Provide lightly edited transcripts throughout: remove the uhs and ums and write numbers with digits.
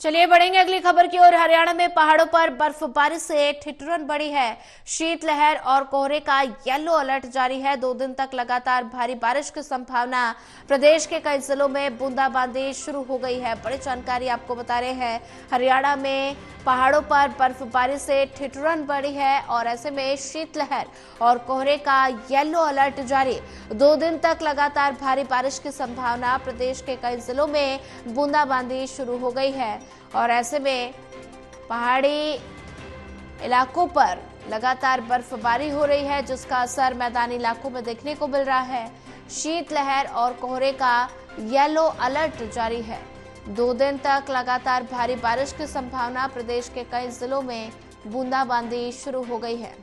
चलिए बढ़ेंगे अगली खबर की ओर। हरियाणा में पहाड़ों पर बर्फबारी से ठिठुरन बढ़ी है। शीतलहर और कोहरे का येलो अलर्ट जारी है। 2 दिन तक लगातार भारी बारिश की संभावना। प्रदेश के कई जिलों में बूंदाबांदी शुरू हो गई है। बड़ी जानकारी आपको बता रहे हैं। हरियाणा में पहाड़ों पर बर्फबारी से ठिठुरन बढ़ी है और ऐसे में शीतलहर और कोहरे का येलो अलर्ट जारी। 2 दिन तक लगातार भारी बारिश की संभावना। प्रदेश के कई जिलों में बूंदाबांदी शुरू हो गई है और ऐसे में पहाड़ी इलाकों पर लगातार बर्फबारी हो रही है, जिसका असर मैदानी इलाकों में देखने को मिल रहा है। शीतलहर और कोहरे का येलो अलर्ट जारी है। 2 दिन तक लगातार भारी बारिश की संभावना। प्रदेश के कई जिलों में बूंदाबांदी शुरू हो गई है।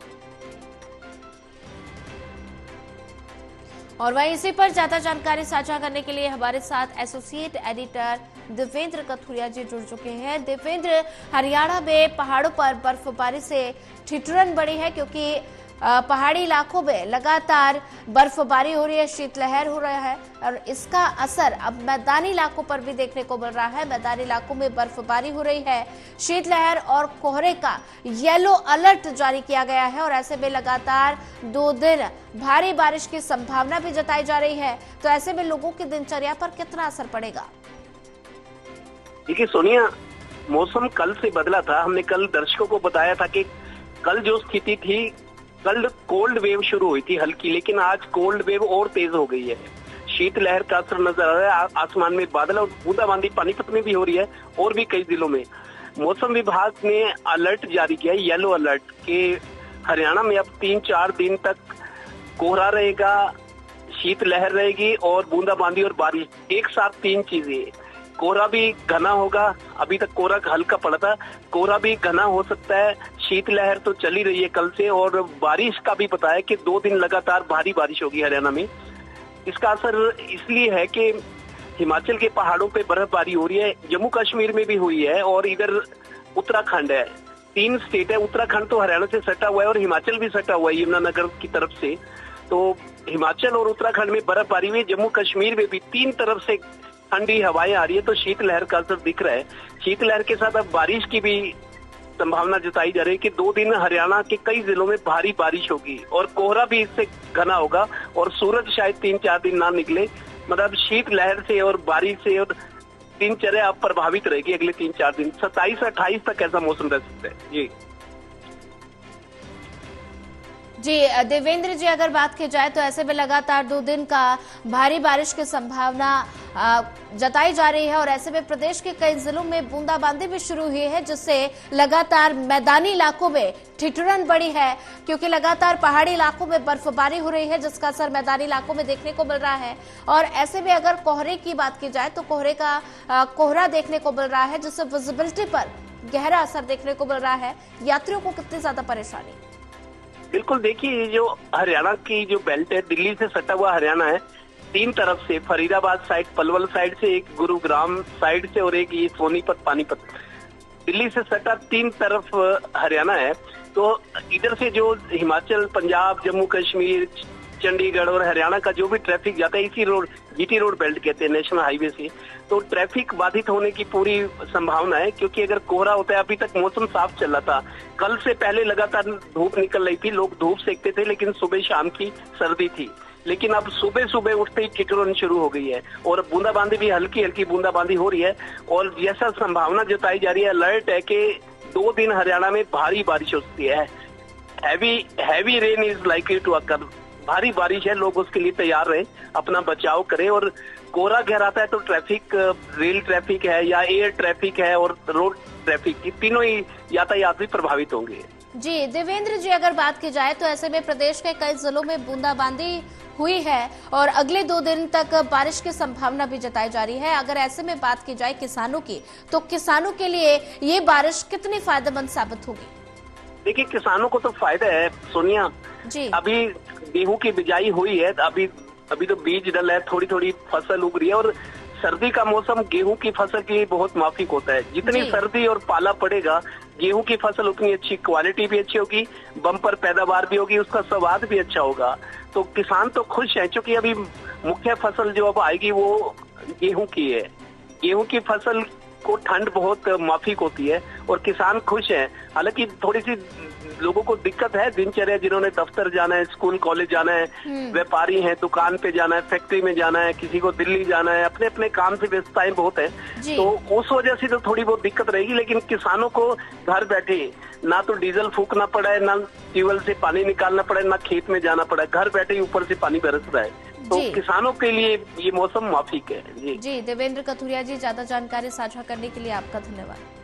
और वहीं इसी पर ज्यादा जानकारी साझा करने के लिए हमारे साथ एसोसिएट एडिटर देवेंद्र कथुरिया जी जुड़ चुके हैं। देवेंद्र, हरियाणा में पहाड़ों पर बर्फबारी से ठिठुरन बढ़ी है क्योंकि पहाड़ी इलाकों में लगातार बर्फबारी हो रही है, शीतलहर हो रहा है और इसका असर अब मैदानी इलाकों पर भी देखने को मिल रहा है। मैदानी इलाकों में बर्फबारी हो रही है, शीतलहर और कोहरे का येलो अलर्ट जारी किया गया है और ऐसे में लगातार 2 दिन भारी बारिश की संभावना भी जताई जा रही है। तो ऐसे में लोगों की दिनचर्या पर कितना असर पड़ेगा? देखिए सोनिया, मौसम कल से बदला था। हमने कल दर्शकों को बताया था कि कल जो स्थिति थी, कल कोल्ड वेव शुरू हुई थी हल्की, लेकिन आज कोल्ड वेव और तेज हो गई है। शीतलहर का असर नजर आ रहा है। आसमान में बादल और बूंदाबांदी पानीपत में भी हो रही है और भी कई जिलों में। मौसम विभाग ने अलर्ट जारी किया है, येलो अलर्ट, कि हरियाणा में अब 3-4 दिन तक कोहरा रहेगा, शीतलहर रहेगी और बूंदाबांदी और बारिश एक साथ। 3 चीजें, कोहरा भी घना होगा। अभी तक कोहरा हल्का पड़ा था, कोहरा भी घना हो सकता है। शीतलहर तो चली रही है कल से और बारिश का भी पता है कि 2 दिन लगातार भारी बारिश होगी हरियाणा में। इसका असर इसलिए है कि हिमाचल के पहाड़ों पे बर्फबारी हो रही है, जम्मू कश्मीर में भी हुई है और इधर उत्तराखंड है। 3 स्टेट है। उत्तराखंड तो हरियाणा से सटा हुआ है और हिमाचल भी सटा हुआ है यमुनानगर की तरफ से। तो हिमाचल और उत्तराखंड में बर्फबारी हुई, जम्मू कश्मीर में भी 3 तरफ से ठंडी हवाएं आ रही है। तो शीतलहर का असर दिख रहा है। शीतलहर के साथ अब बारिश की भी संभावना जताई जा रही है कि 2 दिन हरियाणा के कई जिलों में भारी बारिश होगी और कोहरा भी इससे घना होगा और सूरज शायद 3-4 दिन ना निकले। मतलब शीतलहर से और बारिश से और दिनचर्या अब प्रभावित रहेगी अगले 3-4 दिन। 27-28 तक ऐसा मौसम रह सकता है। जी देवेंद्र जी, अगर बात की जाए तो ऐसे में लगातार 2 दिन का भारी बारिश की संभावना जताई जा रही है और ऐसे में प्रदेश के कई जिलों में बूंदाबांदी भी शुरू हुई है, जिससे लगातार मैदानी इलाकों में ठिठुरन बढ़ी है क्योंकि लगातार पहाड़ी इलाकों में बर्फबारी हो रही है, जिसका असर मैदानी इलाकों में देखने को मिल रहा है। और ऐसे में अगर कोहरे की बात की जाए तो कोहरे का कोहरा देखने को मिल रहा है, जिससे विजिबिलिटी पर गहरा असर देखने को मिल रहा है। यात्रियों को कितनी ज्यादा परेशानी? बिल्कुल, देखिए जो हरियाणा की जो बेल्ट है, दिल्ली से सटा हुआ हरियाणा है। 3 तरफ से, फरीदाबाद साइड, पलवल साइड से, एक गुरुग्राम साइड से और एक ये सोनीपत पानीपत, दिल्ली से सटा 3 तरफ हरियाणा है। तो इधर से जो हिमाचल, पंजाब, जम्मू कश्मीर, चंडीगढ़ और हरियाणा का जो भी ट्रैफिक जाता है, इसी रोड, जीटी रोड बेल्ट कहते हैं, नेशनल हाईवे से, तो ट्रैफिक बाधित होने की पूरी संभावना है। क्योंकि अगर कोहरा होता है, अभी तक मौसम साफ चल रहा था, कल से पहले लगातार धूप निकल रही थी, लोग धूप सेकते थे, लेकिन सुबह शाम की सर्दी थी। लेकिन अब सुबह सुबह उठते ही ठिठुरन शुरू हो गई है और बूंदाबांदी भी हल्की हल्की बूंदाबांदी हो रही है और जैसा संभावना जताई जा रही है, अलर्ट है कि 2 दिन हरियाणा में भारी बारिश हो सकती है। Heavy rain is likely to occur. भारी बारिश है, लोग उसके लिए तैयार रहे, अपना बचाव करें। और कोहरा गहराता है तो ट्रैफिक, रेल ट्रैफिक है या एयर ट्रैफिक है और रोड ट्रैफिक, की तीनों ही यातायात भी प्रभावित होंगे। जी देवेंद्र जी, अगर बात की जाए तो ऐसे में प्रदेश के कई जिलों में बूंदाबांदी हुई है और अगले 2 दिन तक बारिश की संभावना भी जताई जा रही है। अगर ऐसे में बात की जाए किसानों की, तो किसानों के लिए ये बारिश कितनी फायदेमंद साबित होगी? देखिए, किसानों को तो फायदा है सोनिया जी। अभी गेहूं की बिजाई हुई है, अभी तो बीज डल है, थोड़ी थोड़ी फसल उग रही है और सर्दी का मौसम गेहूं की फसल के लिए बहुत माफिक होता है। जितनी सर्दी और पाला पड़ेगा, गेहूं की फसल उतनी अच्छी, क्वालिटी भी अच्छी होगी, बम्पर पैदावार भी होगी, उसका स्वाद भी अच्छा होगा। तो किसान तो खुश है, क्योंकि अभी मुख्य फसल जो अब आएगी वो गेहूं की है। गेहूं की फसल को ठंड बहुत माफिक होती है और किसान खुश हैं। हालांकि थोड़ी सी लोगों को दिक्कत है दिनचर्या, जिन्होंने दफ्तर जाना है, स्कूल कॉलेज जाना है, व्यापारी हैं, दुकान पे जाना है, फैक्ट्री में जाना है, किसी को दिल्ली जाना है, अपने अपने काम से व्यस्तताएं बहुत है, तो उस वजह से तो थोड़ी बहुत दिक्कत रहेगी। लेकिन किसानों को घर बैठे ना तो डीजल फूकना पड़ा है, ना ट्यूबवेल से पानी निकालना पड़ा है, ना खेत में जाना पड़ा है, घर बैठे ही ऊपर से पानी बरस रहा है, तो किसानों के लिए ये मौसम माफिक है। जी देवेंद्र कथुरिया जी, ज्यादा जानकारी साझा करने के लिए आपका धन्यवाद।